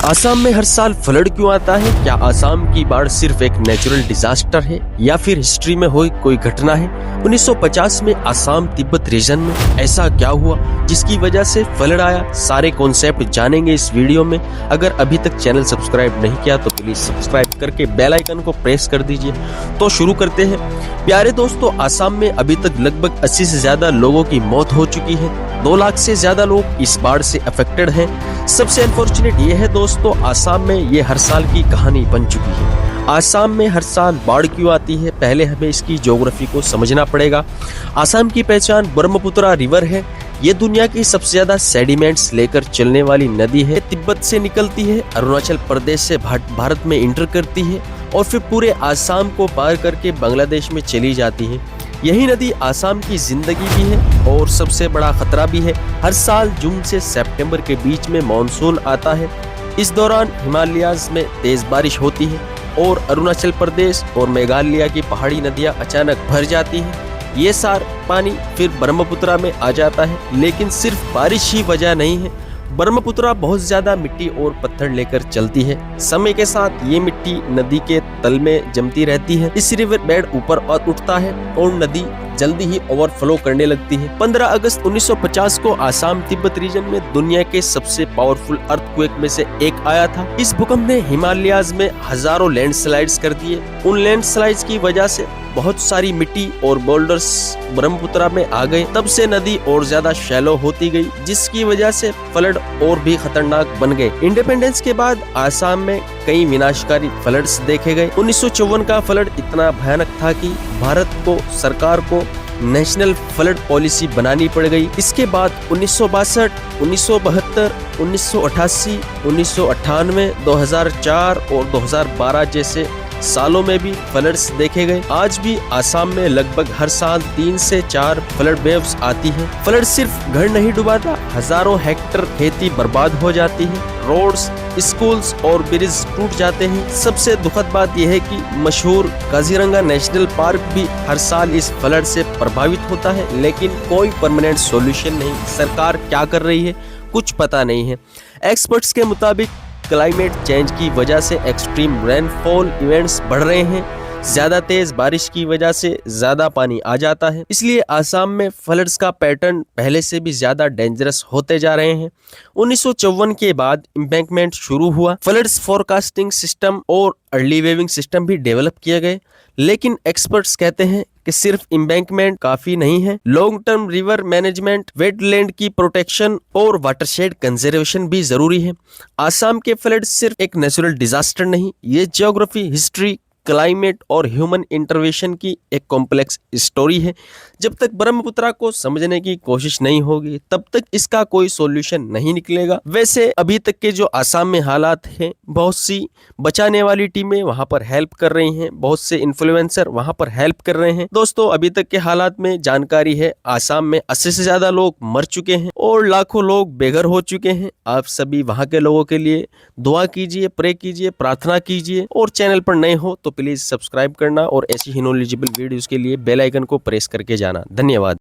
आसाम में हर साल फ्लड क्यों आता है? क्या आसाम की बाढ़ सिर्फ एक नेचुरल डिजास्टर है या फिर हिस्ट्री में हुई कोई घटना है? 1950 में आसाम तिब्बत रीजन में ऐसा क्या हुआ जिसकी वजह से फ्लड आया? सारे कॉन्सेप्ट जानेंगे इस वीडियो में। अगर अभी तक चैनल सब्सक्राइब नहीं किया तो प्लीज सब्सक्राइब करके बेल आइकन को प्रेस कर दीजिए। तो शुरू करते हैं। प्यारे दोस्तों, आसाम में अभी तक लगभग 80 से ज्यादा लोगों की मौत हो चुकी है। 2 लाख से ज्यादा लोग इस बाढ़ से अफेक्टेड हैं। सबसे अनफॉर्चुनेट ये है दोस्तों, आसाम में ये हर साल की कहानी बन चुकी है। आसाम में हर साल बाढ़ क्यों आती है? पहले हमें इसकी ज्योग्राफी को समझना पड़ेगा। आसाम की पहचान ब्रह्मपुत्र रिवर है। ये दुनिया की सबसे ज्यादा सेडिमेंट्स लेकर चलने वाली नदी है। तिब्बत से निकलती है, अरुणाचल प्रदेश से भारत में इंटर करती है और फिर पूरे आसाम को पार करके बांग्लादेश में चली जाती है। यही नदी आसाम की जिंदगी भी है और सबसे बड़ा खतरा भी है। हर साल जून से सितंबर के बीच में मानसून आता है। इस दौरान हिमालयाज में तेज बारिश होती है और अरुणाचल प्रदेश और मेघालय की पहाड़ी नदियां अचानक भर जाती हैं। ये सारा पानी फिर ब्रह्मपुत्र में आ जाता है। लेकिन सिर्फ बारिश ही वजह नहीं है। ब्रह्मपुत्र बहुत ज्यादा मिट्टी और पत्थर लेकर चलती है। समय के साथ ये मिट्टी नदी के तल में जमती रहती है। इस रिवर बेड ऊपर और उठता है और नदी जल्दी ही ओवरफ्लो करने लगती है। 15 अगस्त 1950 को आसाम तिब्बत रीजन में दुनिया के सबसे पावरफुल अर्थक्वेक में से एक आया था। इस भूकंप ने हिमालयाज में हजारों लैंडस्लाइड्स कर दिए। उन लैंडस्लाइड्स की वजह से बहुत सारी मिट्टी और बोल्डर्स ब्रह्मपुत्र में आ गए। तब से नदी और ज्यादा शैलो होती गई, जिसकी वजह से फ्लड और भी खतरनाक बन गए। इंडिपेंडेंस के बाद आसाम में कई विनाशकारी फ्लड्स देखे गए। 1954 का फ्लड इतना भयानक था कि भारत को सरकार को नेशनल फ्लड पॉलिसी बनानी पड़ गई। इसके बाद 1962, 1972, 1988, 1998, 2004 और 2012 जैसे सालों में भी फ्लड्स देखे गए। आज भी आसाम में लगभग हर साल 3 से 4 फ्लड वेव्स आती है। फ्लड सिर्फ घर नहीं डुबाता, हजारों हेक्टर खेती बर्बाद हो जाती है। रोड्स, स्कूल्स और ब्रिज टूट जाते हैं। सबसे दुखद बात यह है कि मशहूर काजीरंगा नेशनल पार्क भी हर साल इस फ्लड से प्रभावित होता है, लेकिन कोई परमानेंट सॉल्यूशन नहीं। सरकार क्या कर रही है कुछ पता नहीं है। एक्सपर्ट्स के मुताबिक क्लाइमेट चेंज की वजह से एक्सट्रीम रेनफॉल इवेंट्स बढ़ रहे हैं। ज्यादा तेज बारिश की वजह से ज्यादा पानी आ जाता है। इसलिए आसाम में फ्लड्स का पैटर्न पहले से भी ज्यादा डेंजरस होते जा रहे हैं। 1954 के बाद एम्बैंकमेंट शुरू हुआ। फ्लड्स फोरकास्टिंग सिस्टम और अर्ली वेविंग सिस्टम भी डेवलप किए गए, लेकिन एक्सपर्ट्स कहते हैं कि सिर्फ एम्बैंकमेंट काफी नहीं है। Long term river management, wetland की प्रोटेक्शन और वाटरशेड कंजर्वेशन भी जरूरी है। आसाम के फ्लड सिर्फ एक नेचुरल डिजास्टर नहीं, ये ज्योग्राफी, हिस्ट्री, क्लाइमेट और ह्यूमन इंटरवेंशन की एक कॉम्प्लेक्स स्टोरी है। जब तक ब्रह्मपुत्र को समझने की कोशिश नहीं होगी तब तक इसका कोई सॉल्यूशन नहीं निकलेगा। वैसे अभी तक के जो आसाम में हालात हैं, बहुत सी बचाने वाली टीमें वहां पर हेल्प कर रही हैं, बहुत से इन्फ्लुएंसर वहां पर हेल्प कर रहे हैं। दोस्तों, अभी तक के हालात में जानकारी है आसाम में 80 से ज्यादा लोग मर चुके हैं और लाखों लोग बेघर हो चुके हैं। आप सभी वहां के लोगों के लिए दुआ कीजिए, प्रे कीजिए, प्रार्थना कीजिए और चैनल पर नए हो तो प्लीज सब्सक्राइब करना और ऐसी ही नॉलेजेबल वीडियोस के लिए बेल आइकन को प्रेस करके जाना। धन्यवाद।